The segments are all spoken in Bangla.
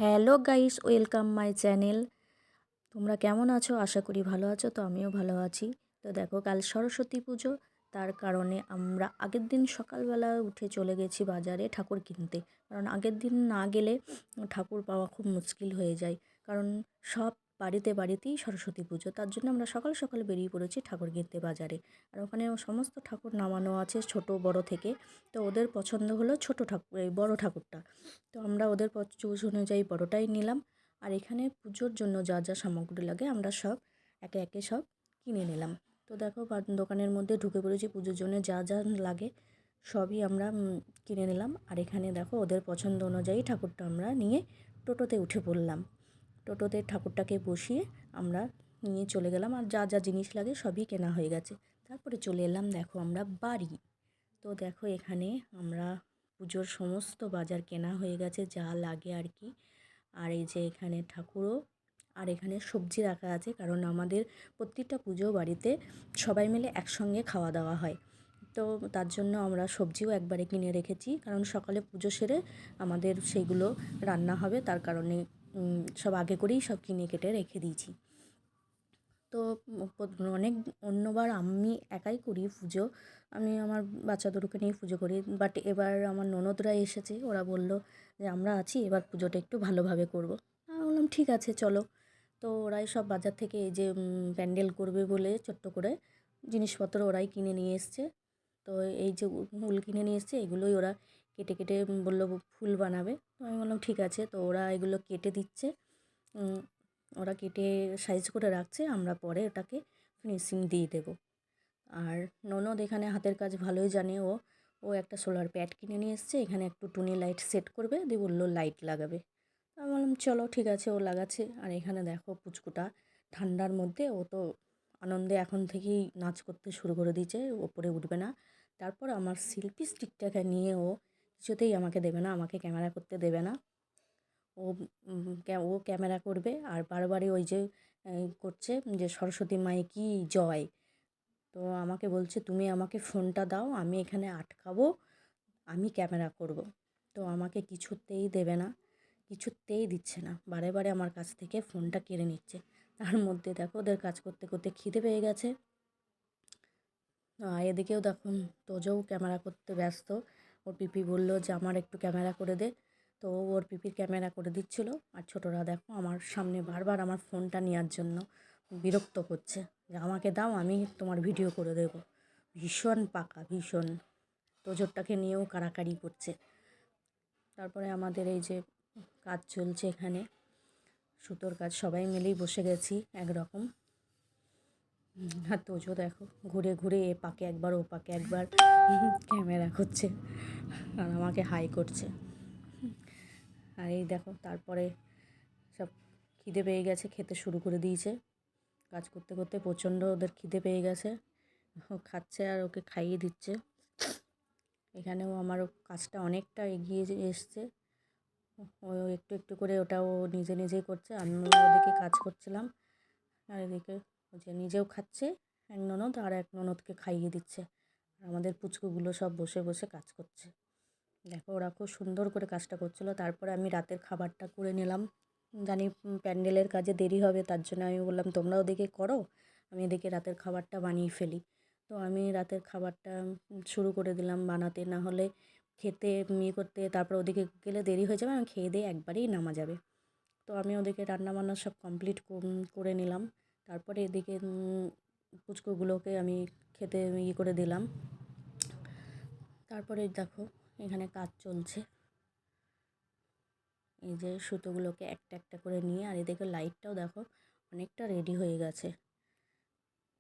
Hello guys, welcome my channel. তোমরা কেমন আছো? আশা করি ভালো আছো। তো আমিও ভালো আছি। তো দেখো, কাল সরস্বতী পুজো, তার কারণে আমরা আগের দিন সকালবেলা উঠে চলে গেছি বাজারে ঠাকুর কিনতে। কারণ আগের দিন না গেলে ঠাকুর পাওয়া খুব মুশকিল হয়ে যায়। কারণ সব বাড়িতে বাড়িতেই সরস্বতী পুজো, তার জন্য আমরা সকাল সকাল বেরিয়ে পড়েছি ঠাকুর কিনতে বাজারে। আর ওখানে সমস্ত ঠাকুর নামানো আছে, ছোট বড় থেকে। তো ওদের পছন্দ হলো ছোট ঠাকুর, এই বড় ঠাকুরটা। তো আমরা ওদের চুজ অনুযায়ী বড়টাই নিলাম। আর এখানে পুজোর জন্য যা যা সামগ্রী লাগে আমরা সব একে একে সব কিনে নিলাম। তো দেখো, দোকানের মধ্যে ঢুকে পড়েছি, পুজোর জন্য যা যা লাগে সবই আমরা কিনে নিলাম। আর এখানে দেখো, ওদের পছন্দ অনুযায়ী ঠাকুরটা আমরা নিয়ে টোটোতে উঠে পড়লাম। টোটোতে ঠাকুরটাকে বসিয়ে আমরা নিয়ে চলে গেলাম। আর যা যা জিনিস লাগে সবই কেনা হয়ে গেছে। তারপরে চলে এলাম দেখো আমরা বাড়ি। তো দেখো, এখানে আমরা পুজোর সমস্ত বাজার কেনা হয়ে গেছে, যা লাগে আর কি। আর এই যে এখানে ঠাকুরও, আর এখানে সবজি রাখা আছে, কারণ আমাদের প্রত্যেকটা পুজো বাড়িতে সবাই মিলে একসঙ্গে খাওয়া দাওয়া হয়। তো তার জন্য আমরা সবজিও একবারে কিনে রেখেছি, কারণ সকালে পুজো সেরে আমাদের সেইগুলো রান্না হবে, তার কারণে সব আগে করেই সব কিনে কেটে রেখে দিয়েছি। তো অনেক অন্যবার আমি একাই করি পুজো, আমি আমার বাচ্চাদেরকে নিয়ে পুজো করি। বাট এবার আমার ননদরা এসেছে, ওরা বলল যে আমরা আছি, এবার পুজোটা একটু ভালোভাবে করব। আমি বললাম ঠিক আছে চলো। তো ওরাই সব বাজার থেকে এই যে প্যান্ডেল করবে বলে ছোট্ট করে জিনিসপত্র ওরাই কিনে নিয়ে এসছে। তো এই যে উল কিনে নিয়ে এসছে, এগুলোই ওরা কেটে কেটে বললো ফুল বানাবে। তো আমি বললাম ঠিক আছে। তো ওরা এগুলো কেটে দিচ্ছে, ওরা কেটে সাইজ করে রাখছে, আমরা পরে ওটাকে ফিনিশিং দিয়ে দেবো। আর ননদ এখানে হাতের কাজ ভালোই জানে। ও ও একটা সোলার প্যাড কিনে নিয়ে এসছে, এখানে একটু টুনি লাইট সেট করবে, দিয়ে বললো লাইট লাগাবে। আমি বললাম চলো ঠিক আছে, ও লাগাচ্ছে। আর এখানে দেখো, পুচকুটা ঠান্ডার মধ্যে ও তো আনন্দে এখন থেকেই নাচ করতে শুরু করে দিয়েছে, ওপরে উঠবে না। তারপর আমার সেলফি স্টিকটাকে নিয়ে ও কিছুতেই আমাকে দেবে না, আমাকে ক্যামেরা করতে দেবে না। ও ও ক্যামেরা করবে আর বারবারই ওই যে করছে যে সরস্বতী মায়ে কি জয়। তো আমাকে বলছে তুমি আমাকে ফোনটা দাও, আমি এখানে আটকাবো, আমি ক্যামেরা করব। তো আমাকে কিছুতেই দেবে না, কিছুতেই দিচ্ছে না, বারে বারে আমার কাছ থেকে ফোনটা কেড়ে নিচ্ছে। তার মধ্যে দেখো, ওদের কাজ করতে করতে খিদে পেয়ে গেছে। এদিকেও দেখুন, তোজও ক্যামেরা করতে ব্যস্ত। ওর পিপি বলল যে আমার একটু ক্যামেরা করে দে। তো ওর পিপির ক্যামেরা করে দিচ্ছিল। আর ছোটরা দেখো আমার সামনে বারবার আমার ফোনটা নেওয়ার জন্য বিরক্ত করছে যে আমাকে দাও, আমি তোমার ভিডিও করে দেবো। ভীষণ পাকা, ভীষণ। তোজোরটাকে নিয়েও কাড়াকাড়ি করছে। তারপরে আমাদের এই যে কাজ চলছে এখানে, সুতোর কাজ, সবাই মিলেই বসে গেছি একরকম। আর তোজো দেখো, ঘুরে ঘুরে এ পাকে একবার ও পাকে একবার ক্যামেরা করছে আর আমাকে হাই করছে। আর এই দেখো, তারপরে সব খিদে পেয়ে গেছে, খেতে শুরু করে দিয়েছে। কাজ করতে করতে প্রচণ্ড ওদের খিদে পেয়ে গেছে, ও খাচ্ছে আর ওকে খাইয়ে দিচ্ছে। এখানেও আমার কাজটা অনেকটা এগিয়ে এসছে। ও একটু একটু করে ওটাও নিজে নিজেই করছে, আমি ওদিকে কাজ করছিলাম। আর এদিকে ও যে নিজেও খাচ্ছে, এক ননদ আর এক ননদকে খাইয়ে দিচ্ছে। আর আমাদের পুচকুগুলো সব বসে বসে কাজ করছে। দেখো, ওরা খুব সুন্দর করে কাজটা করছিলো। তারপরে আমি রাতের খাবারটা করে নিলাম। জানি প্যান্ডেলের কাজে দেরি হবে, তার জন্য আমি বললাম তোমরা ওদিকে করো, আমি এদিকে রাতের খাবারটা বানিয়ে ফেলি। তো আমি রাতের খাবারটা শুরু করে দিলাম বানাতে, না হলে খেতে করতে তারপর ওদিকে গেলে দেরি হয়ে যাবে, আমি খেয়ে দিয়ে একবারেই নামা যাবে। তো আমি ওদিকে রান্নাবান্না সব কমপ্লিট করে নিলাম। তারপরে এদিকে পুচকুগুলোকে আমি খেতে করে দিলাম। তারপরে দেখো, এখানে কাজ চলছে। এই যে সুতোগুলোকে একটা একটা করে নিয়ে, আর এদিকে লাইটটাও দেখো অনেকটা রেডি হয়ে গেছে।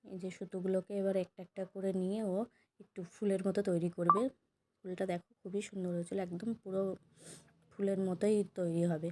এই যে সুতোগুলোকে এবার একটা একটা করে নিয়ে ও একটু ফুলের মতো তৈরি করবে। ফুলটা দেখো খুবই সুন্দর হয়েছিল, একদম পুরো ফুলের মতোই তৈরি হবে।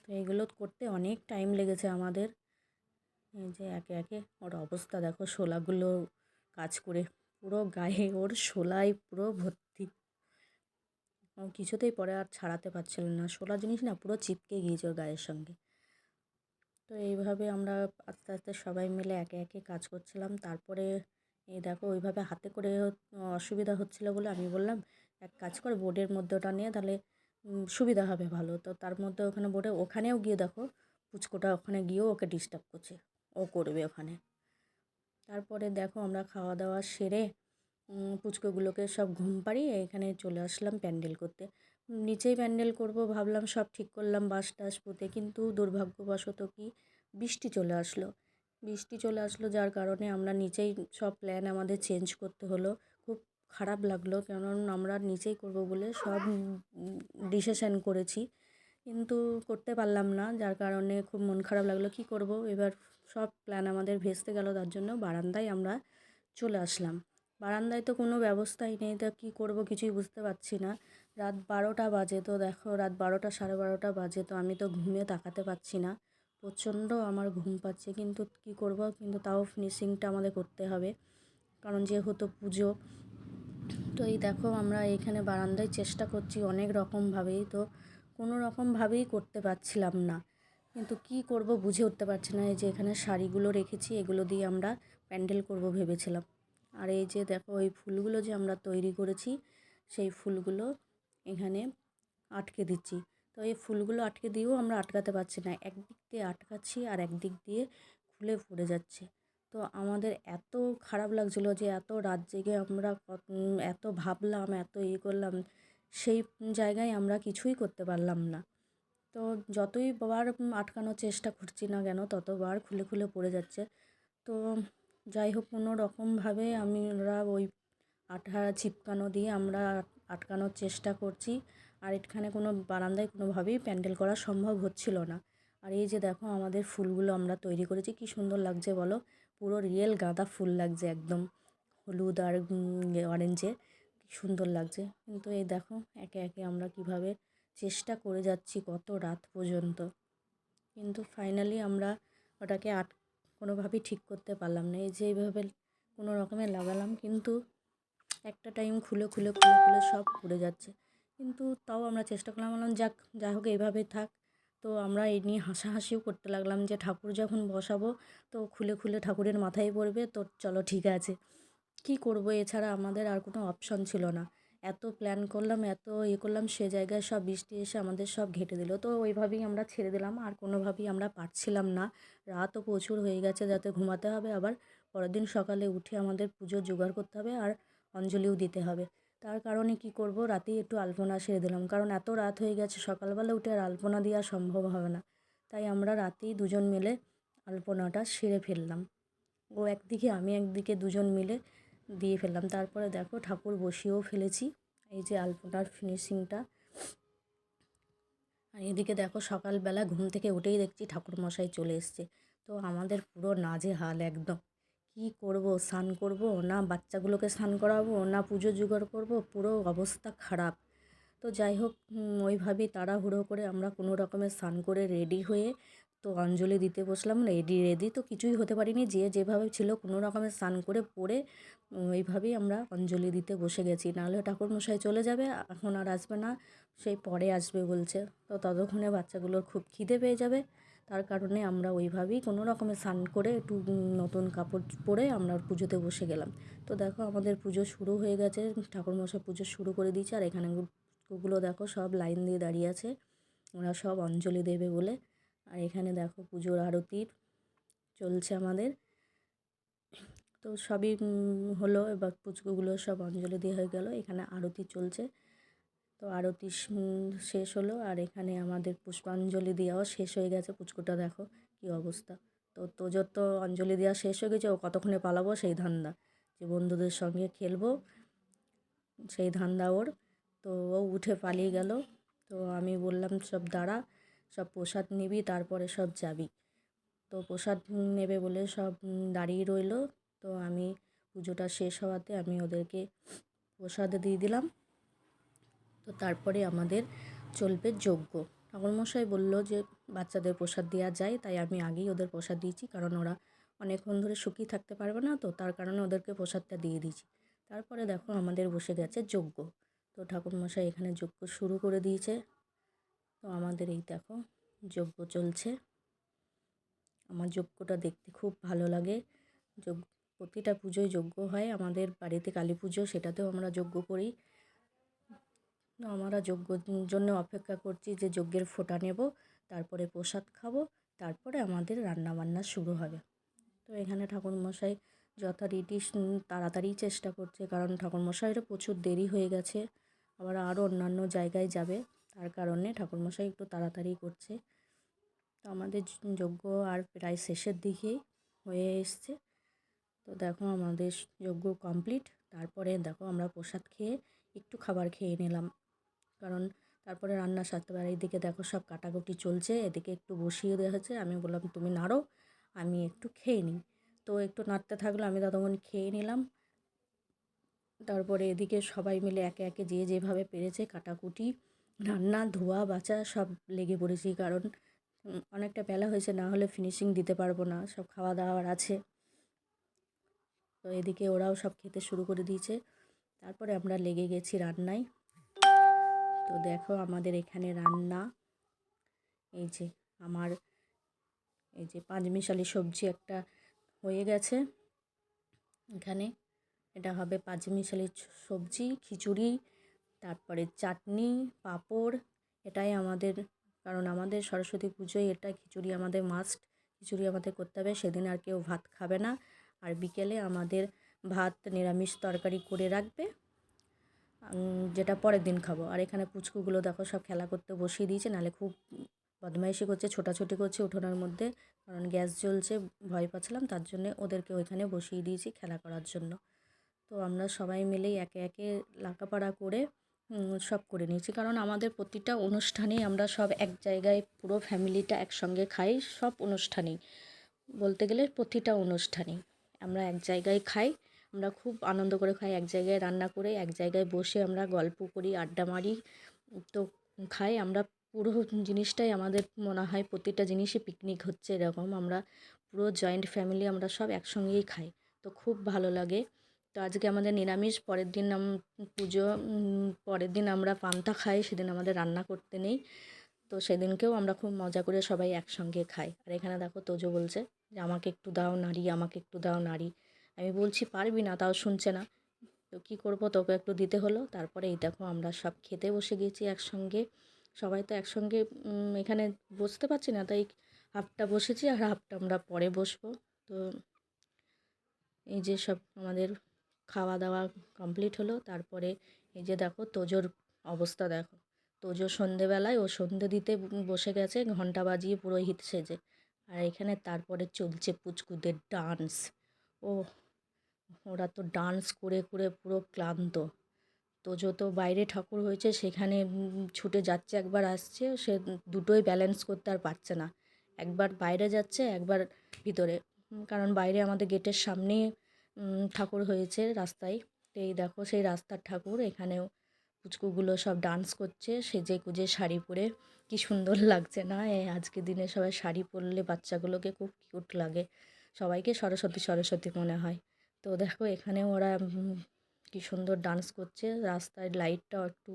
তো এগুলো করতে অনেক টাইম লেগেছে আমাদের। এই যে একে একে ওর অবস্থা দেখো, শোলাগুলো কাজ করে পুরো গায়ে ওর শোলায় পুরো ভর্তি। ও কিছুতেই পরে আর ছাড়াতে পারছিল না, শোলা জিনিস না পুরো চিপকে গিয়েছে ওর গায়ের সঙ্গে। তো এইভাবে আমরা আস্তে আস্তে সবাই মিলে একে একে কাজ করছিলাম। তারপরে এই দেখো, ওইভাবে হাতে করে অসুবিধা হচ্ছিলো বলে আমি বললাম এক কাজ কর, বোর্ডের মধ্যে ওটা নিয়ে তাহলে সুবিধা হবে ভালো। তো তার মধ্যে ওখানে বোর্ডে ওখানেও গিয়ে দেখো পুচকোটা ওখানে গিয়েও ওকে ডিস্টার্ব করছে, ও করবে ওখানে। তারপরে দেখো আমরা খাওয়া দাওয়া সেরে পুচকোগুলোকে সব ঘুম পাড়িয়ে এখানে চলে আসলাম প্যান্ডেল করতে। নিচেই প্যান্ডেল করব ভাবলাম, সব ঠিক করলাম বাঁশ টাশ পুঁতে, কিন্তু দুর্ভাগ্যবশত কি বৃষ্টি চলে আসলো। বৃষ্টি চলে আসলো যার কারণে আমরা নিচেই সব প্ল্যান আমাদের চেঞ্জ করতে হলো। খুব খারাপ লাগলো, কারণ আমরা নিচেই করব বলে সব ডিসিশন করেছি, কিন্তু করতে পারলাম না, যার কারণে খুব মন খারাপ লাগলো। কি করব এবার, সব প্ল্যান আমাদের ভেস্তে গেল। তার জন্য বারান্দায় আমরা চলে আসলাম। বারান্দায় তো কোনো ব্যবস্থাই নেই, তা কী করব কিছুই বুঝতে পারছি না। রাত 12টা বাজে, তো দেখো রাত 12টা 12:30 বাজে, তো আমি তো ঘুমিয়ে তাকাতে পারছি না। প্রচণ্ড আমার ঘুম পাচ্ছে, কিন্তু কি করব, কিন্তু তাও ফিনিশিংটা আমাদের করতে হবে, কারণ যেহেতু পুজো। তো এই দেখো আমরা এখানে বারান্দায় চেষ্টা করছি অনেক রকমভাবেই, তো কোনো রকমভাবেই করতে পারছিলাম না, কিন্তু কি করব বুঝে উঠতে পারছি না। এই যে এখানে শাড়িগুলো রেখেছি, এগুলো দিয়ে আমরা প্যান্ডেল করব ভেবেছিলাম। আর এই যে দেখো ওই ফুলগুলো যে আমরা তৈরি করেছি, সেই ফুলগুলো এখানে আটকে দিচ্ছি। তো এই ফুলগুলো আটকে দিয়েও আমরা আটকাতে পারছি না, একদিক দিয়ে আটকাচ্ছি আর একদিক দিয়ে খুলে পড়ে যাচ্ছে। তো আমাদের এত খারাপ লাগছিলো যে এত রাত জেগে আমরা এত ভাবলাম, এত করলাম, সেই জায়গায় আমরা কিছুই করতে পারলাম না। তো যতই বার আটকানোর চেষ্টা করছি না কেন, ততবার খুলে খুলে পড়ে যাচ্ছে। তো যাই হোক, কোনো রকমভাবে আমরা ওই আঠা চিপকানো দিয়ে আমরা আটকানোর চেষ্টা করছি। আর এখানে কোনো বারান্দায় কোনোভাবেই প্যান্ডেল করা সম্ভব হচ্ছিল না। আর এই যে দেখো আমাদের ফুলগুলো আমরা তৈরি করেছি, কি সুন্দর লাগছে বলো, পুরো রিয়েল গাঁদা ফুল লাগছে, একদম হলুদ আর অরেঞ্জে, কি সুন্দর লাগছে। কিন্তু এই দেখো একে একে আমরা কিভাবে চেষ্টা করে যাচ্ছি কত রাত পর্যন্ত, কিন্তু ফাইনালি আমরা ওটাকে কোনোভাবেই ঠিক করতে পারলাম না। এই যে এইভাবে কোনো রকমে লাগালাম, কিন্তু একটা টাইম খুলে খুলে খুলে খুলে সব পড়ে যাচ্ছে। কিন্তু তাও আমরা চেষ্টা করলাম, বললাম যাই হোক এইভাবে থাক। তো আমরা এই নিয়ে হাসাহাসিও করতে লাগলাম যে ঠাকুর যখন বসাবো তো খুলে খুলে ঠাকুরের মাথায় পড়বে, তো চলো ঠিক আছে, কি করব, এছাড়া আমাদের আর কোনো অপশন ছিল না। এত প্ল্যান করলাম, এত করলাম, সে জায়গায় সব বৃষ্টি এসে আমাদের সব ঘেঁটে দিল। তো ওইভাবেই আমরা ছেড়ে দিলাম, আর কোনোভাবেই আমরা পারছিলাম না। রাতও প্রচুর হয়ে গেছে, যাতে ঘুমাতে হবে, আবার পরের দিন সকালে উঠে আমাদের পুজোর জোগাড় করতে হবে আর অঞ্জলিও দিতে হবে। তার কারণে কি করব, রাতেই একটু আলপনা সেরে দিলাম, কারণ এত রাত হয়ে গেছে, সকালবেলা উঠে আর আলপনা দেওয়া সম্ভব হবে না। তাই আমরা রাতেই দুজন মিলে আলপনাটা সেরে ফেললাম। ও একদিকে আমি একদিকে, দুজন মিলে দিয়ে ফেললাম। তারপরে দেখো ঠাকুর বসিয়েও ফেলেছি, এই যে আলপনার ফিনিশিংটা। আর এদিকে দেখো সকালবেলা ঘুম থেকে উঠেই দেখছি ঠাকুরমশাই চলে এসছে। তো আমাদের পুরো নাজেহাল একদম, কি করব, স্নান করব না বাচ্চাগুলোকে স্নান করাবো না পুজো জোগাড় করব, পুরো অবস্থা খারাপ। তো যাই হোক, ওইভাবেই তাড়াহুড়ো করে আমরা কোনো রকমে স্নান করে রেডি হয়ে তো অঞ্জলি দিতে বসলাম। রেডি তো কিছুই হতে পারিনি, যে যেভাবে ছিল কোনো রকমে স্নান করে পরে ওইভাবেই আমরা অঞ্জলি দিতে বসে গেছি। নাহলে ঠাকুরমশাই চলে যাবে, এখন আর আসবে না, সেই পরে আসবে বলছে। তো ততক্ষণে বাচ্চাগুলোর খুব খিদে পেয়ে যাবে, তার কারণে আমরা ওইভাবেই কোনো রকমে স্নান করে একটু নতুন কাপড় পরে আমরা পুজোতে বসে গেলাম। তো দেখো আমাদের পুজো শুরু হয়ে গেছে, ঠাকুরমশাই পুজো শুরু করে দিয়েছে। আর এখানে কুকুরগুলো দেখো সব লাইন দিয়ে দাঁড়িয়ে আছে, ওরা সব অঞ্জলি দেবে বলে। আর এখানে দেখো পুজোর আরতি চলছে আমাদের। তো সবই হলো, এবার পুচকুগুলো সব অঞ্জলি দিয়ে হয়ে গেল, এখানে আরতি চলছে। তো আরতি শেষ হলো, আর এখানে আমাদের পুষ্পাঞ্জলি দেওয়াও শেষ হয়ে গেছে। পুচকুটা দেখো কী অবস্থা। তো তোজোর তো অঞ্জলি দেওয়া শেষ হয়ে গেছে, ও কতক্ষণে পালাবো সেই ধান্দা, যে বন্ধুদের সঙ্গে খেলবো সেই ধান্দা ওর। তো ও উঠে পালিয়ে গেল। তো আমি বললাম সব দাঁড়া, সব প্রসাদ নিবি তারপরে সব যাবি। তো প্রসাদ নেবে বলে সব দাঁড়িয়ে রইলো। তো আমি পুজোটা শেষ হওয়াতে আমি ওদেরকে প্রসাদ দিয়ে দিলাম। তো তারপরে আমাদের চলবে যজ্ঞ। ঠাকুরমশাই বললো যে বাচ্চাদের প্রসাদ দেওয়া যায়, তাই আমি আগেই ওদের প্রসাদ দিয়েছি, কারণ ওরা অনেকক্ষণ ধরে শুকিয়ে থাকতে পারবে না, তো তার কারণে ওদেরকে প্রসাদটা দিয়ে দিয়েছি। তারপরে দেখো আমাদের বসে গেছে যজ্ঞ। তো ঠাকুরমশাই এখানে যজ্ঞ শুরু করে দিয়েছে। তো আমাদের এই দেখো যজ্ঞ চলছে। আমার যজ্ঞটা দেখতে খুব ভালো লাগে। প্রতিটা পুজোয় যজ্ঞ হয়, আমাদের বাড়িতে কালী পুজো, সেটাতেও আমরা যজ্ঞ করি। আমরা যজ্ঞর জন্য অপেক্ষা করছি যে যজ্ঞের ফোঁটা নেব, তারপরে প্রসাদ খাবো, তারপরে আমাদের রান্নাবান্না শুরু হবে। তো এখানে ঠাকুরমশাই যথারীতি তাড়াতাড়ি চেষ্টা করছে, কারণ ঠাকুরমশাইয়েরও প্রচুর দেরি হয়ে গেছে, আবার আরও অন্যান্য জায়গায় যাবে, তার কারণে ঠাকুরমশাই একটু তাড়াতাড়ি করছে। তো আমাদের যজ্ঞ আর প্রায় শেষের দিকেই হয়ে এসছে। তো দেখো আমাদের যজ্ঞ কমপ্লিট। তারপরে দেখো আমরা প্রসাদ খেয়ে একটু খাবার খেয়ে নিলাম, কারণ তারপরে রান্না সারতে পারে। এইদিকে দেখো সব কাটাকুটি চলছে, এদিকে একটু বসিয়ে দেওয়া হয়েছে। আমি বললাম তুমি নাড়ো, আমি একটু খেয়ে নিই। তো একটু নাড়তে থাকলো, আমি ততক্ষণ খেয়ে নিলাম। তারপরে এদিকে সবাই মিলে একে একে যে যেভাবে পেরেছে কাটাকুটি, রান্না, ধোয়া বাছা সব লেগে পড়েছি, কারণ অনেকটা বেলা হয়েছে, না হলে ফিনিশিং দিতে পারবো না, সব খাওয়া দাওয়ার আছে। তো এদিকে ওরাও সব খেতে শুরু করে দিয়েছে। তারপরে আমরা লেগে গেছি রান্নায়। তো দেখো আমাদের এখানে রান্না, এই যে আমার এই যে পাঁচমিশালি সবজি একটা হয়ে গেছে এখানে। এটা হবে পাঁচমিশালি সবজি, খিচুড়ি, তারপরে চাটনি, পাঁপড়। এটাই আমাদের, কারণ আমাদের সরস্বতী পুজোয় এটা খিচুড়ি আমাদের মাস্ট, খিচুড়ি আমাদের করতে হবে। সেদিন আর কেউ ভাত খাবে না, আর বিকেলে আমাদের ভাত নিরামিষ তরকারি করে রাখবে, যেটা পরের দিন খাবো। আর এখানে পুচকুগুলো দেখো সব খেলা করতে বসিয়ে দিয়েছে, নাহলে খুব বদমাইশি করছে, ছোটাছুটি করছে উঠোনের মধ্যে, কারণ গ্যাস জ্বলছে, ভয় পাচ্ছিলাম, তার জন্যে ওদেরকে ওইখানে বসিয়ে দিয়েছি খেলা করার জন্য। তো আমরা সবাই মিলেই একে একে লেখাপড়া করে সব করে নিয়েছি, কারণ আমাদের প্রতিটা অনুষ্ঠানেই আমরা সব এক জায়গায় পুরো ফ্যামিলিটা একসঙ্গে খাই। সব অনুষ্ঠানেই বলতে গেলে প্রতিটা অনুষ্ঠানেই আমরা এক জায়গায় খাই। আমরা খুব আনন্দ করে খাই, এক জায়গায় রান্না করে এক জায়গায় বসে আমরা গল্প করি, আড্ডা মারি, তো খাই আমরা। পুরো জিনিসটাই আমাদের মনে হয় প্রতিটা জিনিসই পিকনিক হচ্ছে এরকম। আমরা পুরো জয়েন্ট ফ্যামিলি আমরা সব একসঙ্গেই খাই, তো খুব ভালো লাগে। তো আজকে আমাদের নিরামিষ, পরের দিন পুজো, পরের দিন আমরা পান্তা খাই, সেদিন আমাদের রান্না করতে নেই। তো সেদিনকেও আমরা খুব মজা করে সবাই একসঙ্গে খাই। আর এখানে দেখো তোজো বলছে যে আমাকে একটু দাও নাড়ি, আমাকে একটু দাও নাড়ি। আমি বলছি পারবি না, তাও শুনছে না। তো কী করবো, তোকে একটু দিতে হলো। তারপরে এই দেখো আমরা সব খেতে বসে গেছি একসঙ্গে। সবাই তো একসঙ্গে এখানে বসতে পারছি না, তাই হাফটা বসেছি আর হাফটা আমরা পরে বসবো। তো এই যে সব আমাদের খাওয়া দাওয়া কমপ্লিট হলো। তারপরে এই যে দেখো তোজোর অবস্থা দেখো, তোজো সন্ধেবেলায় ও সন্ধে দিতে বসে গেছে ঘন্টা বাজিয়ে পুরোহিত সেজে। আর এখানে তারপরে চলছে পুচকুদের ডান্স। ও, ওরা তো ডান্স করে করে পুরো ক্লান্ত। তোজো তো বাইরে ঠাকুর হয়েছে, সেখানে ছুটে যাচ্ছে, একবার আসছে, সে দুটোই ব্যালেন্স করতে আর পারছে না। একবার বাইরে যাচ্ছে, একবার ভিতরে, কারণ বাইরে আমাদের গেটের সামনেই ঠাকুর হয়েছে রাস্তায়। তো এই দেখো সেই রাস্তার ঠাকুর, এখানেও পুচকুগুলো সব ডান্স করছে সেজে গুজে শাড়ি পরে। কি সুন্দর লাগছে না? এই আজকের দিনে সবাই শাড়ি পরলে বাচ্চাগুলোকে খুব কিউট লাগে, সবাইকে সরস্বতী সরস্বতী মনে হয়। তো দেখো এখানে ওরা কি সুন্দর ডান্স করছে। রাস্তায় লাইটটাও একটু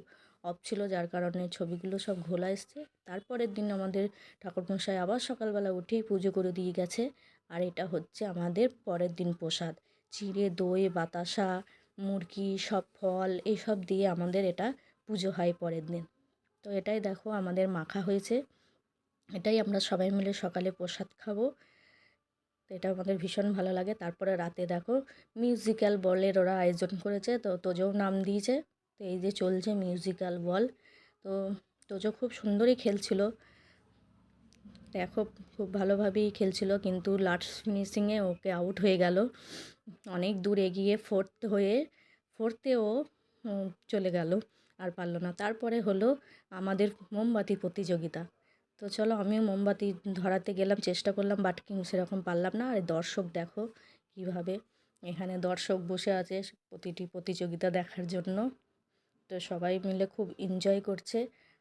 অফ ছিল, যার কারণে ছবিগুলো সব ঘোলা এসছে। তারপরের দিন আমাদের ঠাকুরমশাই আবার সকালবেলা উঠেই পুজো করে দিয়ে গেছে। আর এটা হচ্ছে আমাদের পরের দিন প্রসাদ, চিঁড়ে, দই, বাতাসা, মুরগি, সব ফল এইসব দিয়ে আমাদের এটা পুজো হয় পরের দিন। তো এটাই দেখো আমাদের মাখা হয়েছে, এটাই আমরা সবাই মিলে সকালে প্রসাদ খাবো। তো এটা আমাদের ভীষণ ভালো লাগে। তারপরে রাতে দেখো মিউজিক্যাল বলের ওরা আয়োজন করেছে, তো তোজোও নাম দিয়েছে। তো এই যে চলছে মিউজিক্যাল বল। তো তোজো খুব সুন্দরই খেলছিল, দেখো খুব ভালোভাবেই খেলছিল, কিন্তু লাস্ট ফিনিশিংয়ে ওকে আউট হয়ে গেল। অনেক দূর এগিয়ে ফোর্থে ও চলে গেল, আর পারলো না। তারপরে হলো আমাদের মোমবাতি প্রতিযোগিতা। তো চলো আমিও মোমবাতি ধরাতে গেলাম, চেষ্টা করলাম, বাট সেরকম পারলাম না। আর দর্শক দেখো কীভাবে এখানে দর্শক বসে আছে প্রতিটি প্রতিযোগিতা দেখার জন্য। তো সবাই মিলে খুব এনজয় করছে,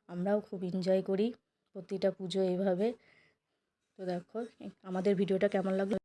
আমরাও খুব এনজয় করি প্রতিটা পুজো এইভাবে। তো দেখো আমাদের ভিডিওটা কেমন লাগলো।